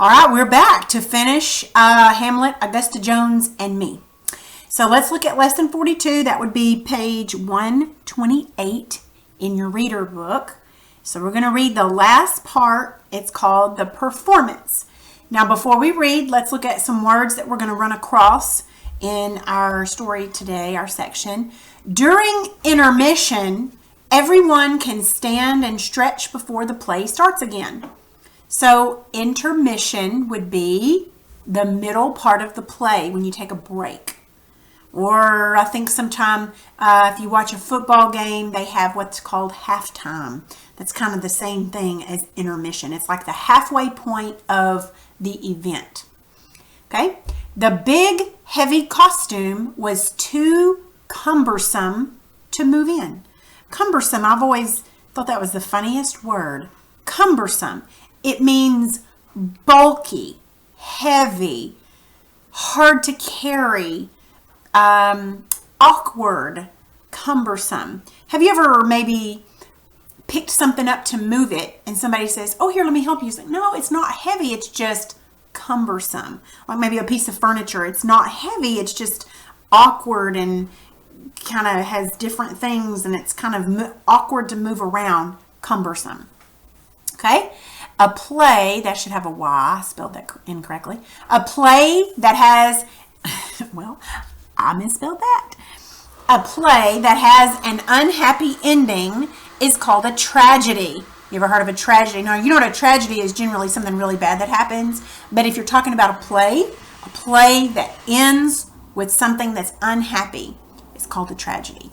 All right, we're back to finish Hamlet, Augusta Jones, and Me. So let's look at lesson 42. That would be page 128 in your reader book. So we're going to read the last part. It's called the performance. Now before we read, let's look at some words that we're going to run across in our story today, our section. During intermission, everyone can stand and stretch before the play starts again. So intermission would be the middle part of the play when you take a break. Or I think sometime if you watch a football game, they have what's called halftime. That's kind of the same thing as intermission. It's like the halfway point of the event. Okay? The big, heavy costume was too cumbersome to move in. Cumbersome, I've always thought that was the funniest word. Cumbersome. It means bulky, heavy, hard to carry, awkward, cumbersome. Have you ever maybe picked something up to move it and somebody says, oh, here, let me help you. Say, no, it's not heavy. It's just cumbersome. Like maybe a piece of furniture. It's not heavy. It's just awkward and kind of has different things and it's kind of awkward to move around. Cumbersome. Okay? A play, that should have a Y, I spelled that incorrectly. A play that has, well, I misspelled that. A play that has an unhappy ending is called a tragedy. You ever heard of a tragedy? Now, you know what a tragedy is, generally something really bad that happens. But if you're talking about a play that ends with something that's unhappy, it's called a tragedy.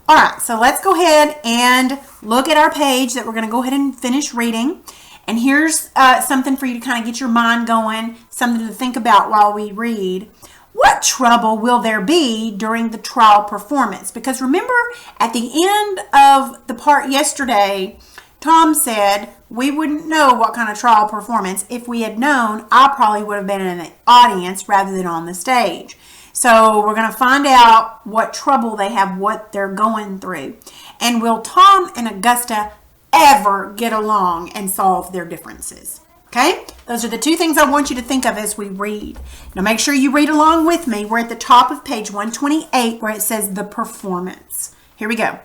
All right, so let's go ahead and look at our page that we're going to go ahead and finish reading. And here's something for you to kind of get your mind going, something to think about while we read. What trouble will there be during the trial performance? Because remember, at the end of the part yesterday, Tom said we wouldn't know what kind of trial performance. If we had known, I probably would have been in the audience rather than on the stage. So we're going to find out what trouble they have, what they're going through. And will Tom and Augusta ever get along and solve their differences? Okay? Those are the two things I want you to think of as we read. Now make sure you read along with me. We're at the top of page 128 where it says the performance. Here we go.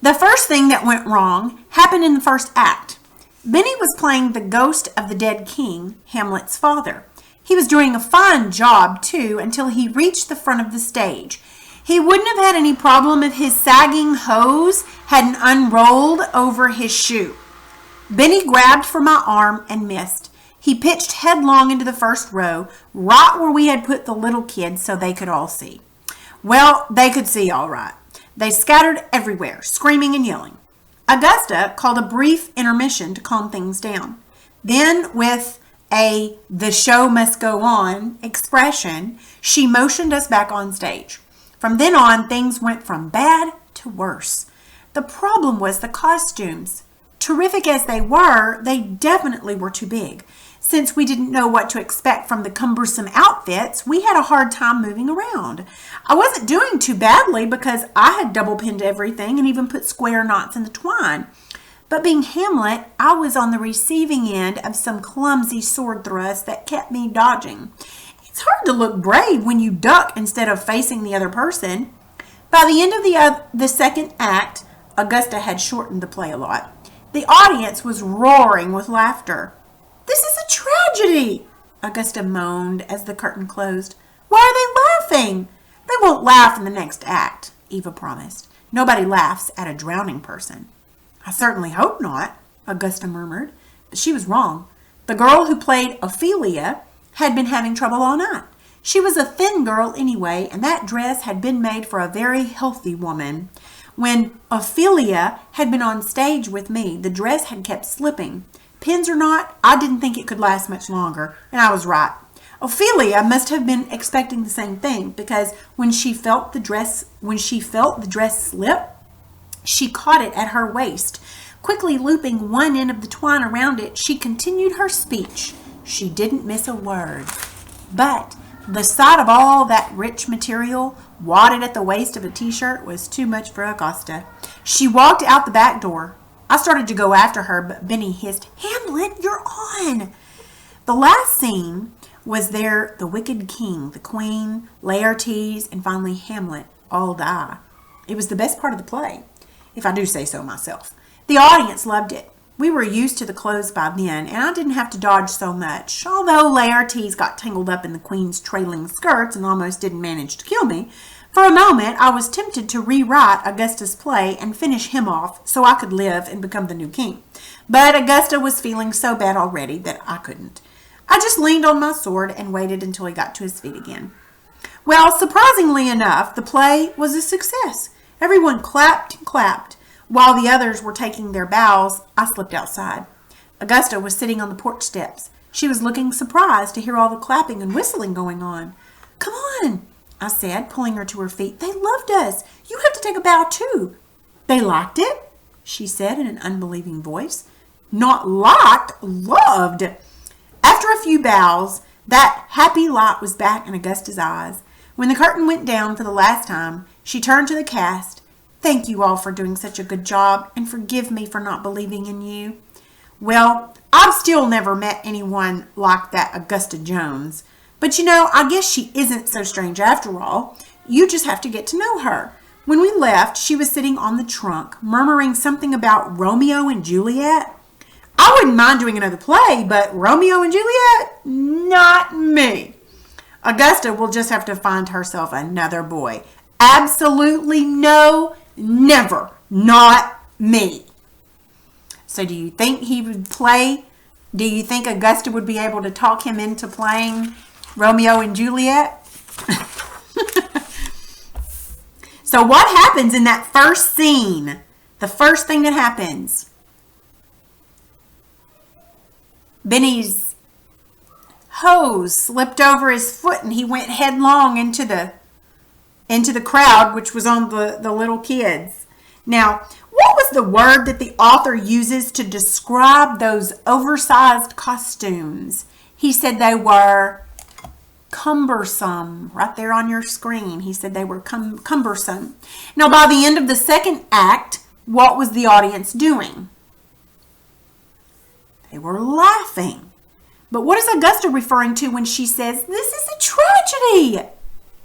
The first thing that went wrong happened in the first act. Benny was playing the ghost of the dead king, Hamlet's father. He was doing a fine job, too, until he reached the front of the stage. He wouldn't have had any problem if his sagging hose hadn't unrolled over his shoe. Benny grabbed for my arm and missed. He pitched headlong into the first row, right where we had put the little kids so they could all see. Well, they could see all right. They scattered everywhere, screaming and yelling. Augusta called a brief intermission to calm things down. Then, with a "the show must go on" expression, she motioned us back on stage. From then on, things went from bad to worse. The problem was the costumes. Terrific as they were, they definitely were too big. Since we didn't know what to expect from the cumbersome outfits, we had a hard time moving around. I wasn't doing too badly because I had double pinned everything and even put square knots in the twine. But being Hamlet, I was on the receiving end of some clumsy sword thrusts that kept me dodging. It's hard to look brave when you duck instead of facing the other person. By the end of the second act, Augusta had shortened the play a lot. The audience was roaring with laughter. "This is a tragedy," Augusta moaned as the curtain closed. "Why are they laughing?" "They won't laugh in the next act," Eva promised. "Nobody laughs at a drowning person." "I certainly hope not," Augusta murmured. But she was wrong. The girl who played Ophelia had been having trouble all night. She was a thin girl anyway, and that dress had been made for a very healthy woman. When Ophelia had been on stage with me, the dress had kept slipping. Pins or not, I didn't think it could last much longer, and I was right. Ophelia must have been expecting the same thing, because when she felt the dress slip, she caught it at her waist. Quickly looping one end of the twine around it, she continued her speech. She didn't miss a word. But the sight of all that rich material wadded at the waist of a t-shirt was too much for Augusta. She walked out the back door. I started to go after her, but Benny hissed, "Hamlet, you're on!" The last scene was there the wicked king, the queen, Laertes, and finally Hamlet all die. It was the best part of the play, if I do say so myself. The audience loved it. We were used to the clothes by then, and I didn't have to dodge so much. Although Laertes got tangled up in the queen's trailing skirts and almost didn't manage to kill me, for a moment I was tempted to rewrite Augusta's play and finish him off so I could live and become the new king. But Augusta was feeling so bad already that I couldn't. I just leaned on my sword and waited until he got to his feet again. Well, surprisingly enough, the play was a success. Everyone clapped and clapped. While the others were taking their bows, I slipped outside. Augusta was sitting on the porch steps. She was looking surprised to hear all the clapping and whistling going on. "Come on," I said, pulling her to her feet. "They loved us. You have to take a bow too." "They liked it?" she said in an unbelieving voice. "Not liked, loved." After a few bows, that happy light was back in Augusta's eyes. When the curtain went down for the last time, she turned to the cast. "Thank you all for doing such a good job, and forgive me for not believing in you." Well, I've still never met anyone like that Augusta Jones. But I guess she isn't so strange after all. You just have to get to know her. When we left, she was sitting on the trunk, murmuring something about Romeo and Juliet. I wouldn't mind doing another play, but Romeo and Juliet? Not me. Augusta will just have to find herself another boy. Absolutely no, never. Not me. So do you think he would play? Do you think Augusta would be able to talk him into playing Romeo and Juliet? So what happens in that first scene? The first thing that happens, Benny's hose slipped over his foot and he went headlong into the crowd, which was on the little kids. Now, what was the word that the author uses to describe those oversized costumes? He said they were cumbersome. Right there on your screen, he said they were cumbersome. Now, by the end of the second act, what was the audience doing? They were laughing. But what is Augusta referring to when she says, "This is a tragedy"?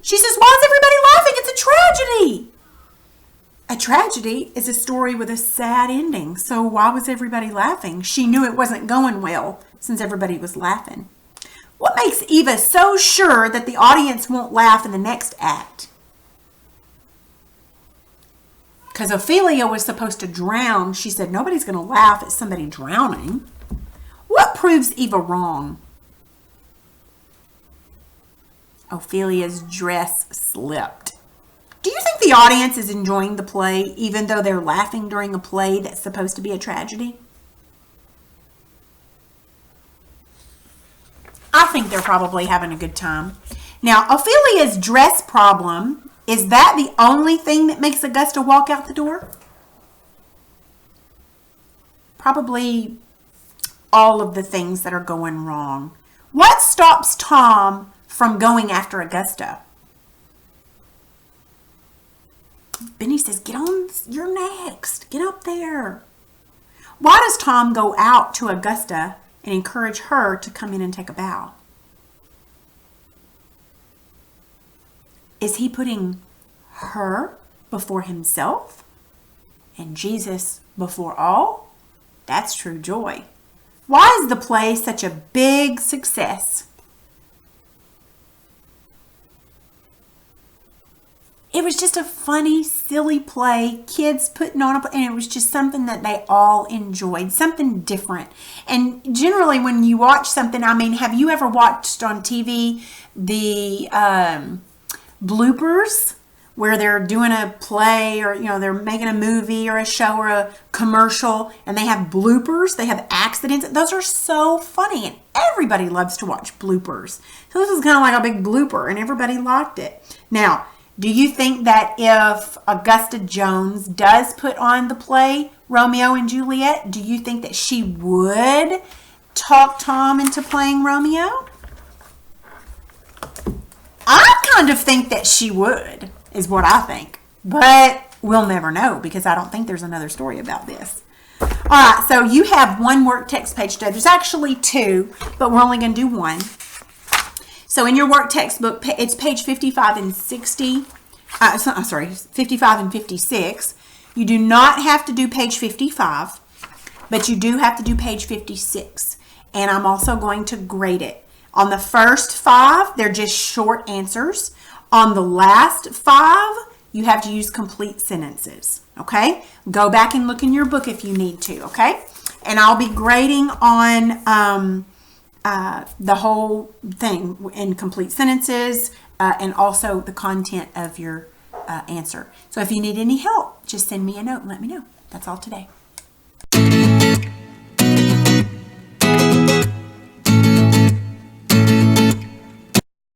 She says, "Why is everybody laughing? It's a tragedy." A tragedy is a story with a sad ending. So why was everybody laughing? She knew it wasn't going well since everybody was laughing. What makes Eva so sure that the audience won't laugh in the next act? Because Ophelia was supposed to drown. She said, nobody's going to laugh at somebody drowning. What proves Eva wrong? Ophelia's dress slipped. Do you think the audience is enjoying the play even though they're laughing during a play that's supposed to be a tragedy? I think they're probably having a good time. Now, Ophelia's dress problem, is that the only thing that makes Augusta walk out the door? Probably all of the things that are going wrong. What stops Tom from going after Augusta? Benny says, "Get on, you're next. Get up there." Why does Tom go out to Augusta and encourage her to come in and take a bow? Is he putting her before himself and Jesus before all? That's true joy. Why is the play such a big success? It was just a funny, silly play, kids putting on a play, and it was just something that they all enjoyed, something different. And generally when you watch something, I mean, have you ever watched on TV the bloopers where they're doing a play or, they're making a movie or a show or a commercial and they have bloopers, they have accidents. Those are so funny and everybody loves to watch bloopers. So this is kind of like a big blooper and everybody liked it. Now, do you think that if Augusta Jones does put on the play Romeo and Juliet, do you think that she would talk Tom into playing Romeo? I kind of think that she would, is what I think. But we'll never know because I don't think there's another story about this. All right, so you have one work text page today. There's actually two, but we're only going to do one. So in your work textbook, it's page 55 and 60. 55 and 56. You do not have to do page 55, but you do have to do page 56. And I'm also going to grade it. On the first 5, they're just short answers. On the last 5, you have to use complete sentences. Okay? Go back and look in your book if you need to. Okay? And I'll be grading on the whole thing in complete sentences and also the content of your answer. So if you need any help, just send me a note and let me know. That's all today.